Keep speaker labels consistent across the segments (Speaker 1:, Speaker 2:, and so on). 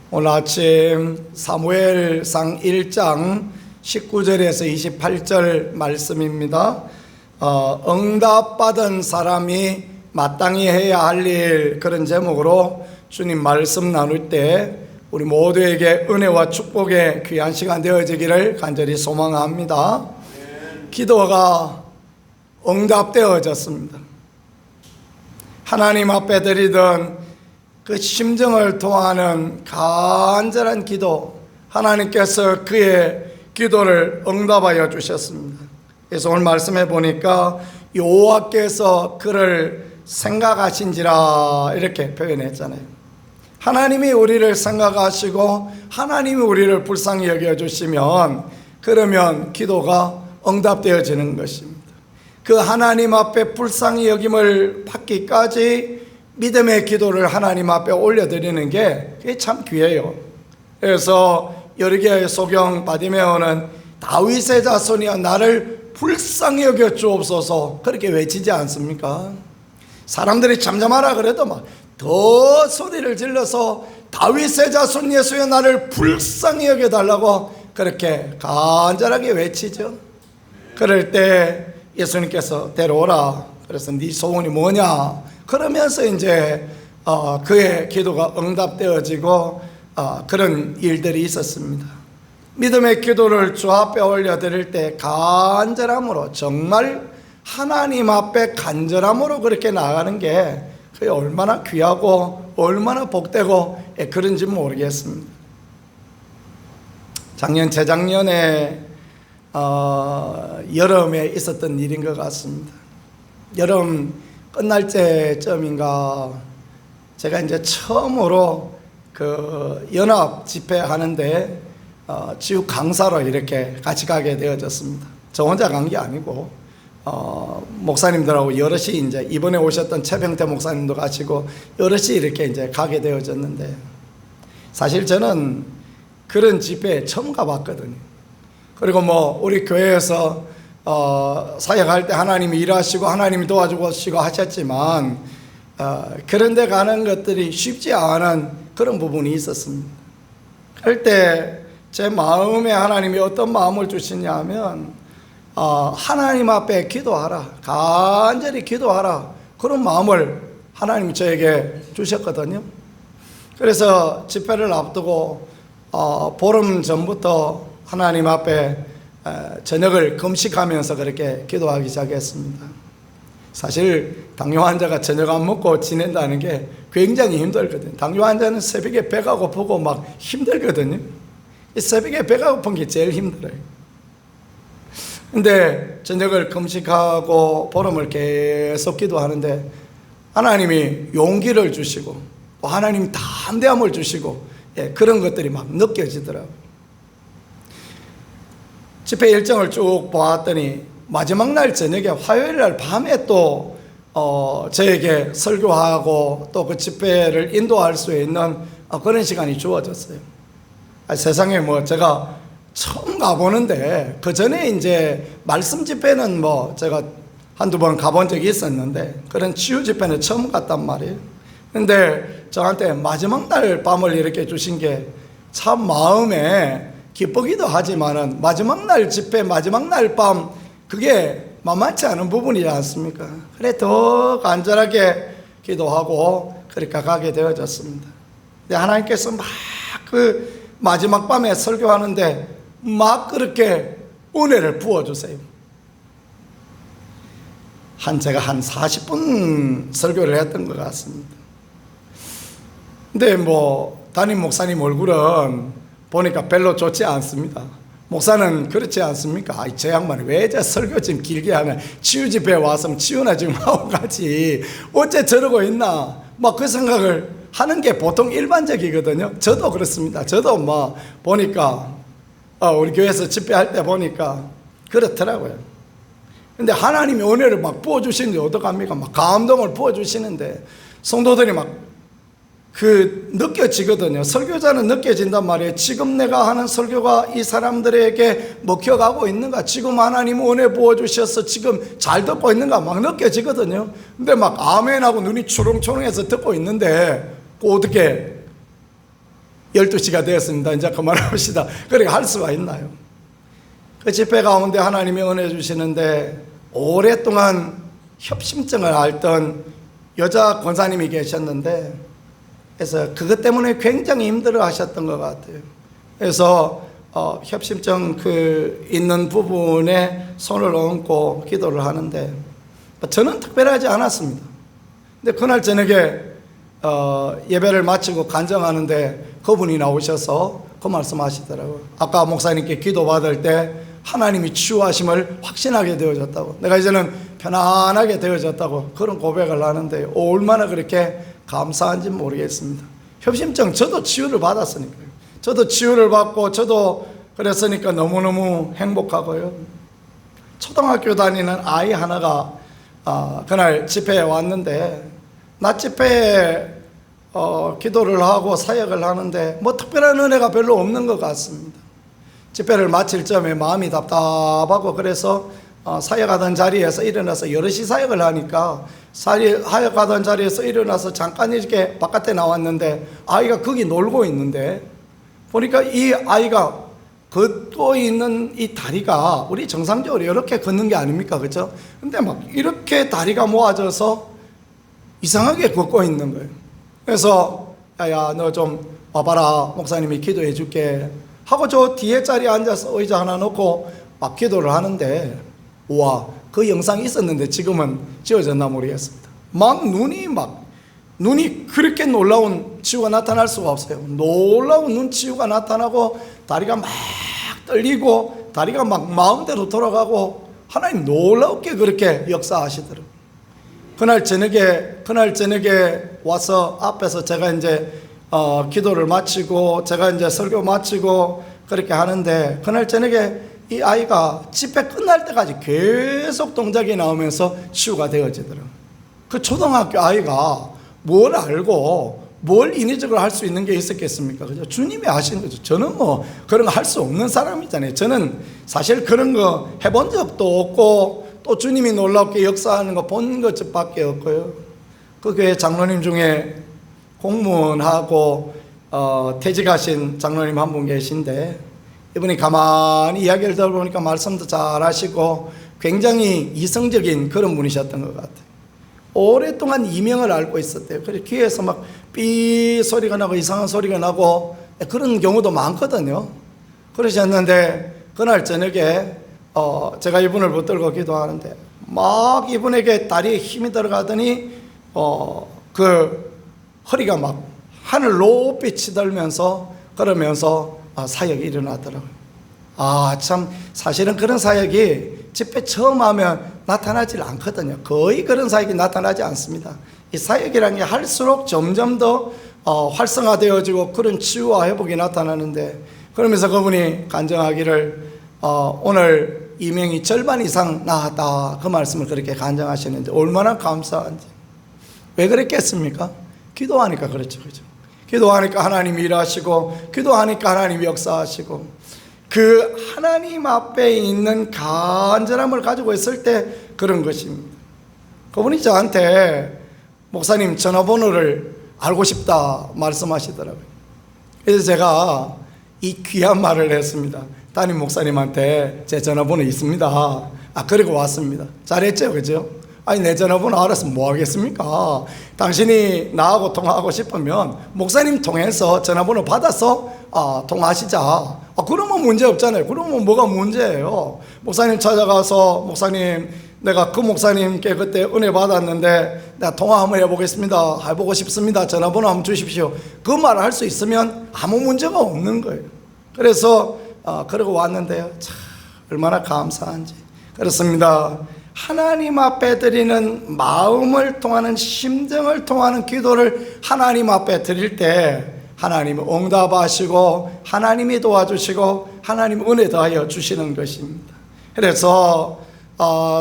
Speaker 1: 오늘 아침 사무엘상 1장 19절에서 28절 말씀입니다. 응답받은 사람이 마땅히 해야 할 일, 그런 제목으로 주님 말씀 나눌 때 우리 모두에게 은혜와 축복의 귀한 시간 되어지기를 간절히 소망합니다. 기도가 응답되어졌습니다. 하나님 앞에 드리던 그 심정을 통하는 간절한 기도, 하나님께서 그의 기도를 응답하여 주셨습니다. 그래서 오늘 말씀해 보니까 여호와께서 그를 생각하신지라 이렇게 표현했잖아요. 하나님이 우리를 생각하시고 하나님이 우리를 불쌍히 여겨주시면 그러면 기도가 응답되어지는 것입니다. 그 하나님 앞에 불쌍히 여김을 받기까지 믿음의 기도를 하나님 앞에 올려드리는 게 그게 참 귀해요. 그래서 여리고의 소경 바디메오는 다윗의 자손이여 나를 불쌍히 여겨 주옵소서 그렇게 외치지 않습니까? 사람들이 잠잠하라 그래도 막 더 소리를 질러서 다윗의 자손 예수여 나를 불쌍히 여겨 달라고 그렇게 간절하게 외치죠. 그럴 때 예수님께서 데려오라. 그래서 네 소원이 뭐냐? 그러면서 이제 그의 기도가 응답되어지고 그런 일들이 있었습니다. 믿음의 기도를 주 앞에 올려드릴 때 간절함으로, 정말 하나님 앞에 간절함으로 그렇게 나가는 게 그게 얼마나 귀하고 얼마나 복되고 그런지 모르겠습니다. 작년 재작년에 여름에 있었던 일인 것 같습니다. 여름 끝날 때쯤인가 제가 이제 처음으로 그 연합 집회 하는데 지역 강사로 이렇게 같이 가게 되어졌습니다. 저 혼자 간 게 아니고 목사님들하고 여럿이 이제 이번에 오셨던 최병태 목사님도 가시고 여럿이 이렇게 이제 가게 되어졌는데, 사실 저는 그런 집회에 처음 가봤거든요. 그리고 뭐 우리 교회에서 사역할 때 하나님이 일하시고 하나님이 도와주시고 하셨지만 그런 데 가는 것들이 쉽지 않은 그런 부분이 있었습니다. 그럴 때 제 마음에 하나님이 어떤 마음을 주시냐 하면 하나님 앞에 기도하라, 간절히 기도하라, 그런 마음을 하나님이 저에게 주셨거든요. 그래서 집회를 앞두고 보름 전부터 하나님 앞에 저녁을 금식하면서 그렇게 기도하기 시작했습니다. 사실 당뇨 환자가 저녁 안 먹고 지낸다는 게 굉장히 힘들거든요. 당뇨 환자는 새벽에 배가 고프고 막 힘들거든요. 새벽에 배가 고픈 게 제일 힘들어요. 근데 저녁을 금식하고 보름을 계속 기도하는데 하나님이 용기를 주시고 하나님이 담대함을 주시고 그런 것들이 막 느껴지더라고요. 집회 일정을 쭉 보았더니 마지막 날 저녁에 화요일 날 밤에 또 저에게 설교하고 또 그 집회를 인도할 수 있는 그런 시간이 주어졌어요. 세상에 뭐 제가 처음 가보는데, 그 전에 이제 말씀 집회는 뭐 제가 한두 번 가본 적이 있었는데 그런 치유 집회는 처음 갔단 말이에요. 근데 저한테 마지막 날 밤을 이렇게 주신 게 참 마음에 기쁘기도 하지만은 마지막 날 집회, 마지막 날 밤, 그게 만만치 않은 부분이지 않습니까? 그래 더 간절하게 기도하고 그렇게 가게 되어졌습니다. 근데 하나님께서 막 그 마지막 밤에 설교하는데 막 그렇게 은혜를 부어주세요. 제가 한 40분 설교를 했던 것 같습니다. 근데 뭐 담임 목사님 얼굴은 보니까 별로 좋지 않습니다. 목사는 그렇지 않습니까? 저 양반이 왜 저 설교 좀 길게 하나, 치유 집회에 와서 치유나 좀 하고 가지 어째 저러고 있나, 막 그 생각을 하는 게 보통 일반적이거든요. 저도 그렇습니다. 저도 뭐 보니까 우리 교회에서 집회할 때 보니까 그렇더라고요. 근데 하나님이 은혜를 막 부어주시는데 어떡합니까? 막 감동을 부어주시는데 성도들이 막 느껴지거든요. 설교자는 느껴진단 말이에요. 지금 내가 하는 설교가 이 사람들에게 먹혀가고 있는가? 지금 하나님 은혜 부어주셔서 지금 잘 듣고 있는가? 막 느껴지거든요. 근데 막 아멘하고 눈이 초롱초롱해서 듣고 있는데 어떻게 12시가 되었습니다. 이제 그만합시다. 그렇게 할 수가 있나요? 그 집회 가운데 하나님이 은혜 주시는데 오랫동안 협심증을 앓던 여자 권사님이 계셨는데, 그래서 그것 때문에 굉장히 힘들어 하셨던 것 같아요. 그래서 협심증 있는 부분에 손을 얹고 기도를 하는데 저는 특별하지 않았습니다. 근데 그날 저녁에 예배를 마치고 간증하는데 그분이 나오셔서 그 말씀하시더라고요. 아까 목사님께 기도받을 때 하나님이 치유하심을 확신하게 되어졌다고, 내가 이제는 편안하게 되어졌다고 그런 고백을 하는데 얼마나 그렇게 감사한지 모르겠습니다. 협심증 저도 치유를 받았으니까요. 저도 치유를 받고 저도 그랬으니까 너무너무 행복하고요. 초등학교 다니는 아이 하나가 그날 집회에 왔는데, 낮 집회에 기도를 하고 사역을 하는데 뭐 특별한 은혜가 별로 없는 것 같습니다. 집회를 마칠 점에 마음이 답답하고, 그래서 사역하던 자리에서 일어나서 여럿이 사역을 하니까 사역하던 자리에서 일어나서 잠깐 이렇게 바깥에 나왔는데 아이가 거기 놀고 있는데, 보니까 이 아이가 걷고 있는 이 다리가 우리 정상적으로 이렇게 걷는 게 아닙니까? 그죠? 근데 막 이렇게 다리가 모아져서 이상하게 걷고 있는 거예요. 그래서 야야 너 좀 와봐라, 목사님이 기도해 줄게 하고 저 뒤에 자리에 앉아서 의자 하나 놓고 막 기도를 하는데, 우와, 그 영상이 있었는데 지금은 지워졌나 모르겠습니다. 눈이 그렇게 놀라운 치유가 나타날 수가 없어요. 놀라운 눈 치유가 나타나고 다리가 막 떨리고 다리가 막 마음대로 돌아가고 하나님 놀랍게 그렇게 역사하시더라고요. 그날 저녁에 와서 앞에서 제가 이제 기도를 마치고 제가 이제 설교 마치고 그렇게 하는데, 그날 저녁에 이 아이가 집회 끝날 때까지 계속 동작이 나오면서 치유가 되어지더라고요. 그 초등학교 아이가 뭘 알고 뭘 인위적으로 할 수 있는 게 있었겠습니까? 그죠? 주님이 하시는 거죠. 저는 뭐 그런 거 할 수 없는 사람이잖아요. 저는 사실 그런 거 해본 적도 없고 또 주님이 놀랍게 역사하는 거 본 것밖에 없고요. 그 교회 장로님 중에 공무원하고 퇴직하신 장로님 한 분 계신데, 이분이 가만히 이야기를 들어보니까 말씀도 잘 하시고 굉장히 이성적인 그런 분이셨던 것 같아요. 오랫동안 이명을 앓고 있었대요. 그래서 귀에서 막 삐 소리가 나고 이상한 소리가 나고 그런 경우도 많거든요. 그러셨는데 그날 저녁에 제가 이분을 붙들고 기도하는데 막 이분에게 다리에 힘이 들어가더니 그 허리가 막 하늘 높이 치들면서 그러면서 사역이 일어나더라고요. 참 사실은 그런 사역이 집회 처음 하면 나타나질 않거든요. 거의 그런 사역이 나타나지 않습니다. 이 사역이라는 게 할수록 점점 더 활성화되어지고 그런 치유와 회복이 나타나는데, 그러면서 그분이 간증하기를 오늘 이명이 절반 이상 나았다, 그 말씀을 그렇게 간증하시는데 얼마나 감사한지. 왜 그랬겠습니까? 기도하니까 그렇죠. 그죠? 기도하니까 하나님이 일하시고 기도하니까 하나님이 역사하시고, 그 하나님 앞에 있는 간절함을 가지고 있을 때 그런 것입니다. 그분이 저한테 목사님 전화번호를 알고 싶다 말씀하시더라고요. 그래서 제가 이 귀한 말을 했습니다. 담임 목사님한테 제 전화번호 있습니다. 그리고 왔습니다. 잘했죠, 그죠? 내 전화번호 알았으면 뭐 하겠습니까? 당신이 나하고 통화하고 싶으면 목사님 통해서 전화번호 받아서 통화하시자. 그러면 문제 없잖아요. 그러면 뭐가 문제예요? 목사님 찾아가서 목사님, 내가 그 목사님께 그때 은혜 받았는데 내가 통화 한번 해보겠습니다, 해보고 싶습니다, 전화번호 한번 주십시오, 그 말을 할 수 있으면 아무 문제가 없는 거예요. 그래서 그러고 왔는데요, 참 얼마나 감사한지. 그렇습니다. 하나님 앞에 드리는 마음을 통하는, 심정을 통하는 기도를 하나님 앞에 드릴 때 하나님은 응답하시고 하나님이 도와주시고 하나님 은혜 더하여 주시는 것입니다. 그래서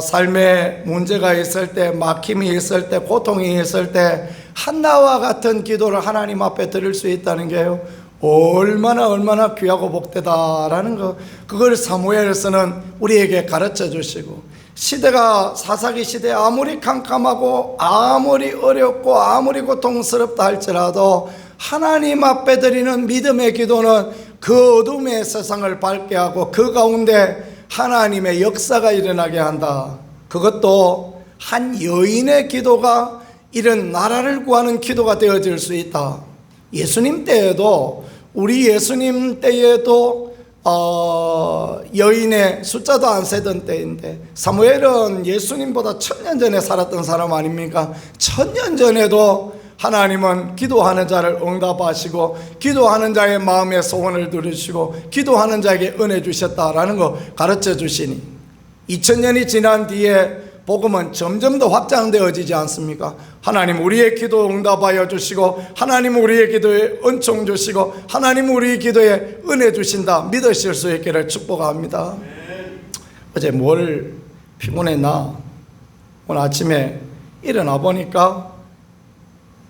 Speaker 1: 삶에 문제가 있을 때, 막힘이 있을 때, 고통이 있을 때 한나와 같은 기도를 하나님 앞에 드릴 수 있다는 게요, 얼마나 귀하고 복되다라는 거, 그걸 사무엘서는 우리에게 가르쳐 주시고, 시대가 사사기 시대 아무리 캄캄하고 아무리 어렵고 아무리 고통스럽다 할지라도 하나님 앞에 드리는 믿음의 기도는 그 어둠의 세상을 밝게 하고 그 가운데 하나님의 역사가 일어나게 한다. 그것도 한 여인의 기도가 이런 나라를 구하는 기도가 되어질 수 있다. 예수님 때에도, 우리 예수님 때에도 여인의 숫자도 안 세던 때인데, 사무엘은 예수님보다 1000년 전에 살았던 사람 아닙니까? 1000년 전에도 하나님은 기도하는 자를 응답하시고 기도하는 자의 마음의 소원을 들으시고 기도하는 자에게 은혜 주셨다라는 거 가르쳐 주시니, 2000년이 지난 뒤에 복음은 점점 더 확장되어지지 않습니까? 하나님 우리의 기도 응답하여 주시고, 하나님 우리의 기도에 은총 주시고, 하나님 우리 기도에 은혜 주신다 믿으실 수 있기를 축복합니다. 어제 뭘 피곤했나? 오늘 아침에 일어나 보니까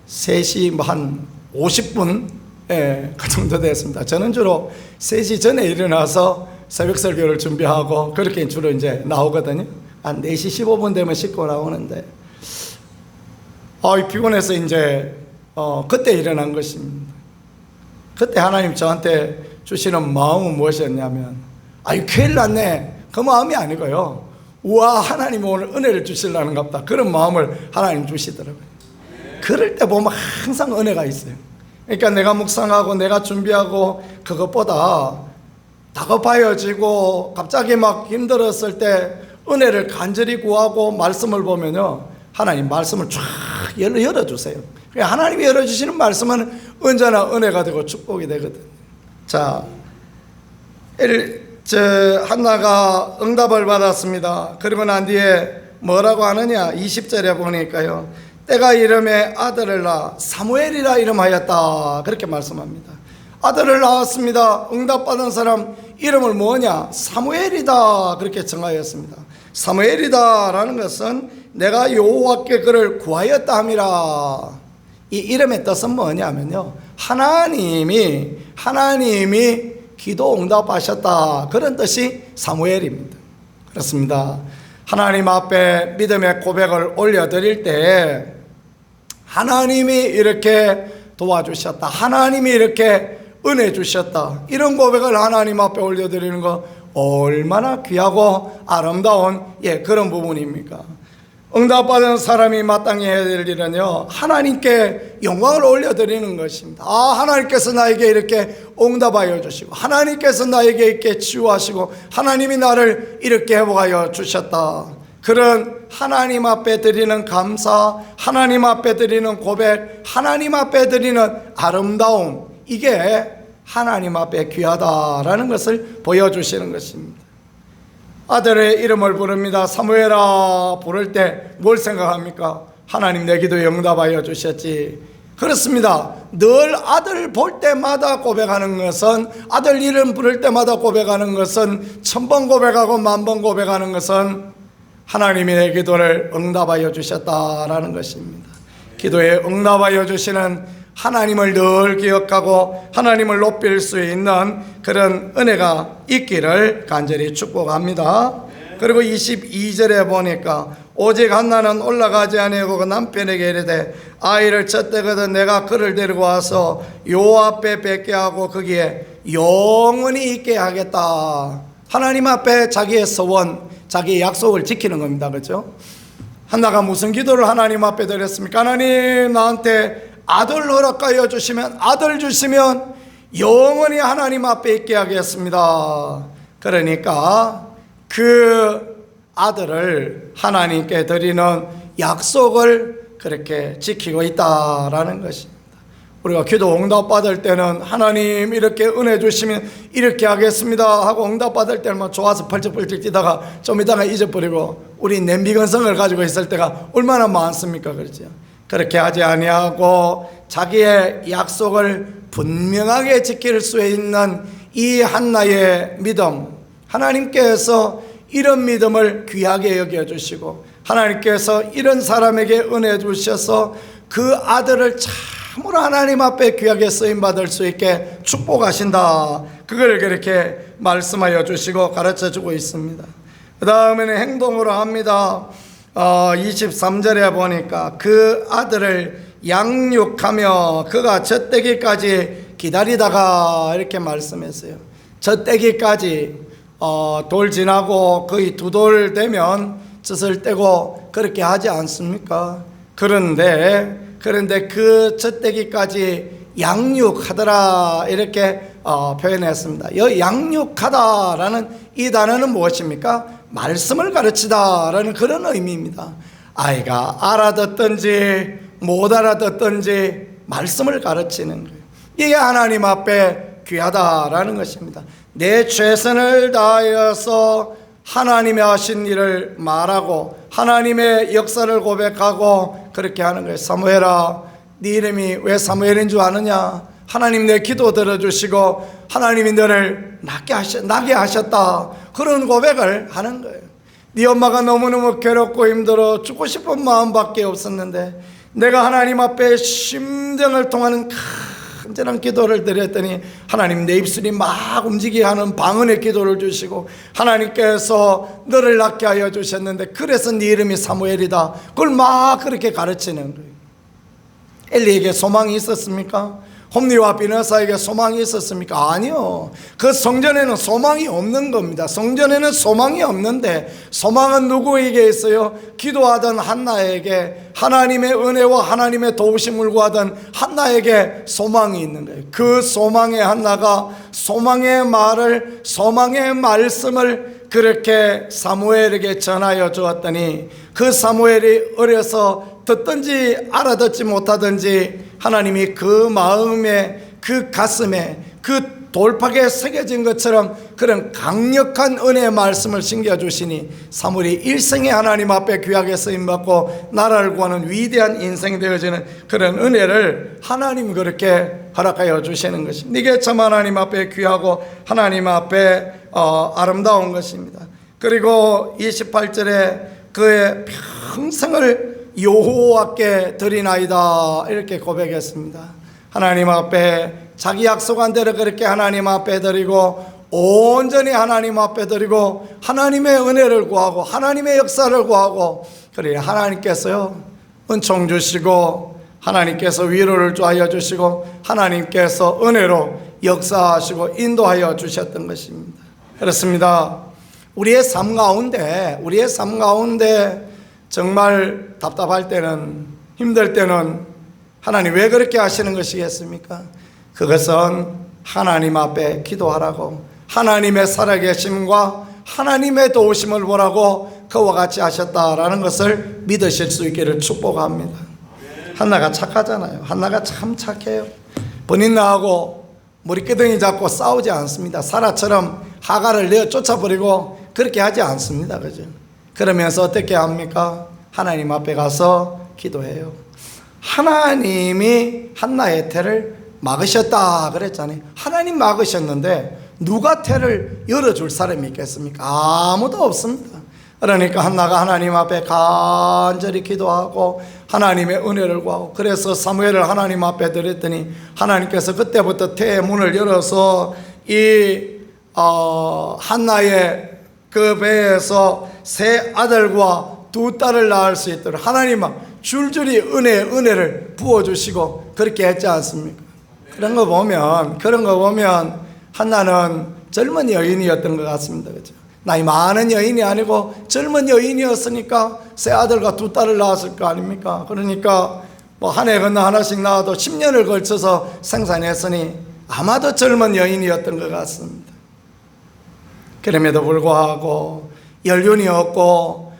Speaker 1: 3시 한 50분 그 정도 됐습니다. 저는 주로 3시 전에 일어나서 새벽 설교를 준비하고 그렇게 주로 이제 나오거든요. 한 4시 15분 되면 씻고 나오는데, 피곤해서 이제 그때 일어난 것입니다. 그때 하나님 저한테 주시는 마음은 무엇이었냐면, 큰일 났네, 그 마음이 아니고요, 우와 하나님 오늘 은혜를 주시려는갑다, 그런 마음을 하나님 주시더라고요. 그럴 때 보면 항상 은혜가 있어요. 그러니까 내가 묵상하고 내가 준비하고 그것보다 다급하여지고 갑자기 막 힘들었을 때 은혜를 간절히 구하고 말씀을 보면요, 하나님 말씀을 쫙 열어주세요. 하나님이 열어주시는 말씀은 언제나 은혜가 되고 축복이 되거든요. 자, 한나가 응답을 받았습니다. 그리고 난 뒤에 뭐라고 하느냐, 20절에 보니까요, 때가 이름에 아들을 낳아 사무엘이라 이름하였다, 그렇게 말씀합니다. 아들을 낳았습니다. 응답받은 사람 이름을 뭐냐? 사무엘이다, 그렇게 정하였습니다. 사무엘이다 라는 것은 내가 여호와께 그를 구하였다 함이라. 이 이름의 뜻은 뭐냐면요, 하나님이 기도 응답하셨다, 그런 뜻이 사무엘입니다. 그렇습니다. 하나님 앞에 믿음의 고백을 올려드릴 때 하나님이 이렇게 도와주셨다, 하나님이 이렇게 은혜 주셨다, 이런 고백을 하나님 앞에 올려드리는 거 얼마나 귀하고 아름다운 그런 부분입니까? 응답받은 사람이 마땅히 해야 될 일은요, 하나님께 영광을 올려드리는 것입니다. 하나님께서 나에게 이렇게 응답하여 주시고, 하나님께서 나에게 이렇게 치유하시고, 하나님이 나를 이렇게 회복하여 주셨다, 그런 하나님 앞에 드리는 감사, 하나님 앞에 드리는 고백, 하나님 앞에 드리는 아름다움, 이게 하나님 앞에 귀하다라는 것을 보여주시는 것입니다. 아들의 이름을 부릅니다. 사무엘아 부를 때 뭘 생각합니까? 하나님 내 기도에 응답하여 주셨지. 그렇습니다. 늘 아들 볼 때마다 고백하는 것은, 아들 이름 부를 때마다 고백하는 것은, 1000번 고백하고 10,000번 고백하는 것은 하나님이 내 기도를 응답하여 주셨다라는 것입니다. 기도에 응답하여 주시는 하나님을 늘 기억하고 하나님을 높일 수 있는 그런 은혜가 있기를 간절히 축복합니다. 그리고 22절에 보니까 오직 한나는 올라가지 아니하고 그 남편에게 이르되 아이를 쳤대거든 내가 그를 데리고 와서 요 앞에 뵙게 하고 거기에 영원히 있게 하겠다. 하나님 앞에 자기의 소원, 자기의 약속을 지키는 겁니다. 그렇죠? 한나가 무슨 기도를 하나님 앞에 드렸습니까? 하나님 나한테 아들 허락하여 주시면, 아들 주시면 영원히 하나님 앞에 있게 하겠습니다. 그러니까 그 아들을 하나님께 드리는 약속을 그렇게 지키고 있다라는 것입니다. 우리가 기도 응답 받을 때는 하나님 이렇게 은혜 주시면 이렇게 하겠습니다 하고 응답 받을 때는 좋아서 펄쩍펄쩍 뛰다가 좀 이따가 잊어버리고 우리 냄비건성을 가지고 있을 때가 얼마나 많습니까? 그렇죠? 그렇게 하지 아니하고 자기의 약속을 분명하게 지킬 수 있는 이 한나의 믿음, 하나님께서 이런 믿음을 귀하게 여겨주시고 하나님께서 이런 사람에게 은혜 주셔서 그 아들을 참으로 하나님 앞에 귀하게 쓰임받을 수 있게 축복하신다. 그걸 그렇게 말씀하여 주시고 가르쳐 주고 있습니다. 그 다음에는 행동으로 합니다. 23절에 보니까 그 아들을 양육하며 그가 젖대기까지 기다리다가 이렇게 말씀했어요. 젖대기까지 돌 지나고 거의 두 돌 되면 젖을 떼고 그렇게 하지 않습니까? 그런데 그 젖대기까지 양육하더라 이렇게 표현했습니다. 이 양육하다라는 이 단어는 무엇입니까? 말씀을 가르치다라는 그런 의미입니다. 아이가 알아듣든지 못 알아듣든지 말씀을 가르치는 거예요. 이게 하나님 앞에 귀하다라는 것입니다. 내 최선을 다하여서 하나님의 하신 일을 말하고 하나님의 역사를 고백하고 그렇게 하는 거예요. 사무엘아, 네 이름이 왜 사무엘인 줄 아느냐? 하나님 내 기도 들어주시고 하나님이 너를 나게 하셨다. 그런 고백을 하는 거예요. 네 엄마가 너무너무 괴롭고 힘들어 죽고 싶은 마음밖에 없었는데 내가 하나님 앞에 심정을 통하는 간절한 기도를 드렸더니 하나님 내 입술이 막 움직이게 하는 방언의 기도를 주시고 하나님께서 너를 낫게 하여 주셨는데 그래서 네 이름이 사무엘이다. 그걸 막 그렇게 가르치는 거예요. 엘리에게 소망이 있었습니까? 홈리와 비너사에게 소망이 있었습니까? 아니요. 그 성전에는 소망이 없는 겁니다. 성전에는 소망이 없는데 소망은 누구에게 있어요? 기도하던 한나에게, 하나님의 은혜와 하나님의 도우심을 구하던 한나에게 소망이 있는 거예요. 그 소망의 한나가 소망의 말을, 소망의 말씀을 그렇게 사무엘에게 전하여 주었더니 그 사무엘이 어려서 듣든지 알아듣지 못하든지 하나님이 그 마음에, 그 가슴에, 그 돌팍에 새겨진 것처럼 그런 강력한 은혜의 말씀을 심겨주시니 사무엘이 일생에 하나님 앞에 귀하게 쓰임받고 나라를 구하는 위대한 인생이 되어지는 그런 은혜를 하나님이 그렇게 허락하여 주시는 것입니다. 이게 참 하나님 앞에 귀하고 하나님 앞에 아름다운 것입니다. 그리고 28절에 그의 평생을 여호와께 드리나이다 이렇게 고백했습니다. 하나님 앞에 자기 약속한 대로 그렇게 하나님 앞에 드리고 온전히 하나님 앞에 드리고 하나님의 은혜를 구하고 하나님의 역사를 구하고 그래 하나님께서요 은총 주시고 하나님께서 위로를 주하여 주시고 하나님께서 은혜로 역사하시고 인도하여 주셨던 것입니다. 그렇습니다. 우리의 삶 가운데 정말 답답할 때는, 힘들 때는 하나님 왜 그렇게 하시는 것이겠습니까? 그것은 하나님 앞에 기도하라고, 하나님의 살아계심과 하나님의 도우심을 보라고 그와 같이 하셨다라는 것을 믿으실 수 있기를 축복합니다. 한나가 착하잖아요. 한나가 참 착해요. 본인나하고 머리끄덩이 잡고 싸우지 않습니다. 사라처럼 하갈을 내어 쫓아버리고 그렇게 하지 않습니다. 그죠? 그러면서 어떻게 합니까? 하나님 앞에 가서 기도해요. 하나님이 한나의 태를 막으셨다 그랬잖아요. 하나님 막으셨는데 누가 태를 열어줄 사람이 있겠습니까? 아무도 없습니다. 그러니까 한나가 하나님 앞에 간절히 기도하고 하나님의 은혜를 구하고 그래서 사무엘을 하나님 앞에 드렸더니 하나님께서 그때부터 태의 문을 열어서 이 한나의 그 배에서 세 아들과 두 딸을 낳을 수 있도록 하나님은 줄줄이 은혜를 부어주시고 그렇게 했지 않습니까? 그런 거 보면 한나는 젊은 여인이었던 것 같습니다. 그렇죠? 나이 많은 여인이 아니고 젊은 여인이었으니까 세 아들과 두 딸을 낳았을 거 아닙니까? 그러니까 뭐 한 해 건너 하나씩 낳아도 10년을 걸쳐서 생산했으니 아마도 젊은 여인이었던 것 같습니다. 그럼에도 불구하고 연륜이 없고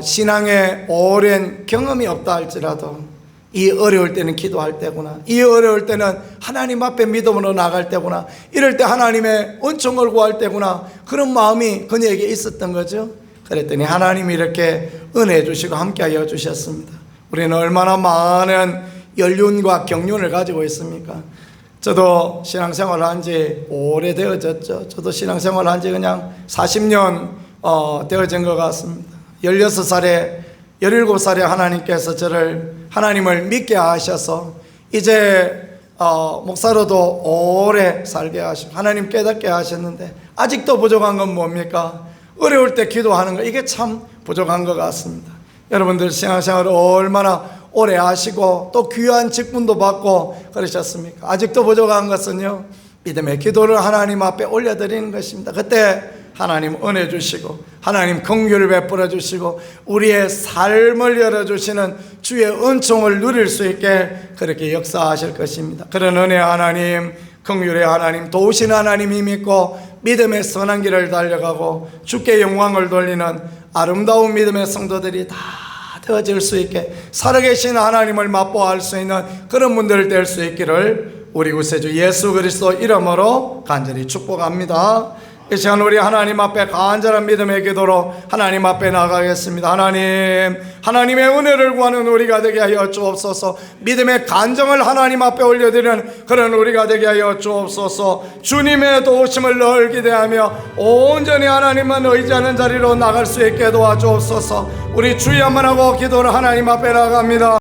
Speaker 1: 신앙에 오랜 경험이 없다 할지라도 이 어려울 때는 기도할 때구나, 이 어려울 때는 하나님 앞에 믿음으로 나갈 때구나, 이럴 때 하나님의 은총을 구할 때구나, 그런 마음이 그녀에게 있었던 거죠. 그랬더니 하나님이 이렇게 은혜 주시고 함께하여 주셨습니다. 우리는 얼마나 많은 연륜과 경륜을 가지고 있습니까? 저도 신앙생활을 한 지 오래되어졌죠. 저도 신앙생활을 한 지 그냥 40년 되어진 것 같습니다. 16살에 17살에 하나님께서 저를 하나님을 믿게 하셔서 이제 목사로도 오래 살게 하시고 하나님 깨닫게 하셨는데 아직도 부족한 건 뭡니까? 어려울 때 기도하는 거, 이게 참 부족한 것 같습니다. 여러분들 신앙생활을 얼마나 오래 하시고 또 귀한 직분도 받고 그러셨습니까? 아직도 부족한 것은요, 믿음의 기도를 하나님 앞에 올려드리는 것입니다. 그때 하나님 은혜 주시고 하나님 긍휼을 베풀어 주시고 우리의 삶을 열어주시는 주의 은총을 누릴 수 있게 그렇게 역사하실 것입니다. 그런 은혜 하나님, 긍휼의 하나님, 도우신 하나님이 믿고 믿음의 선한 길을 달려가고 주께 영광을 돌리는 아름다운 믿음의 성도들이 다 되어질 수 있게 살아계신 하나님을 맛보아할 수 있는 그런 분들 될 수 있기를 우리 구세주 예수 그리스도 이름으로 간절히 축복합니다. 이 시간 우리 하나님 앞에 간절한 믿음의 기도로 하나님 앞에 나가겠습니다. 하나님, 하나님의 은혜를 구하는 우리가 되게 하여 주옵소서. 믿음의 간정을 하나님 앞에 올려드리는 그런 우리가 되게 하여 주옵소서. 주님의 도우심을 늘 기대하며 온전히 하나님만 의지하는 자리로 나갈 수 있게 도와주옵소서. 우리 주여 한번 하고 기도를 하나님 앞에 나갑니다.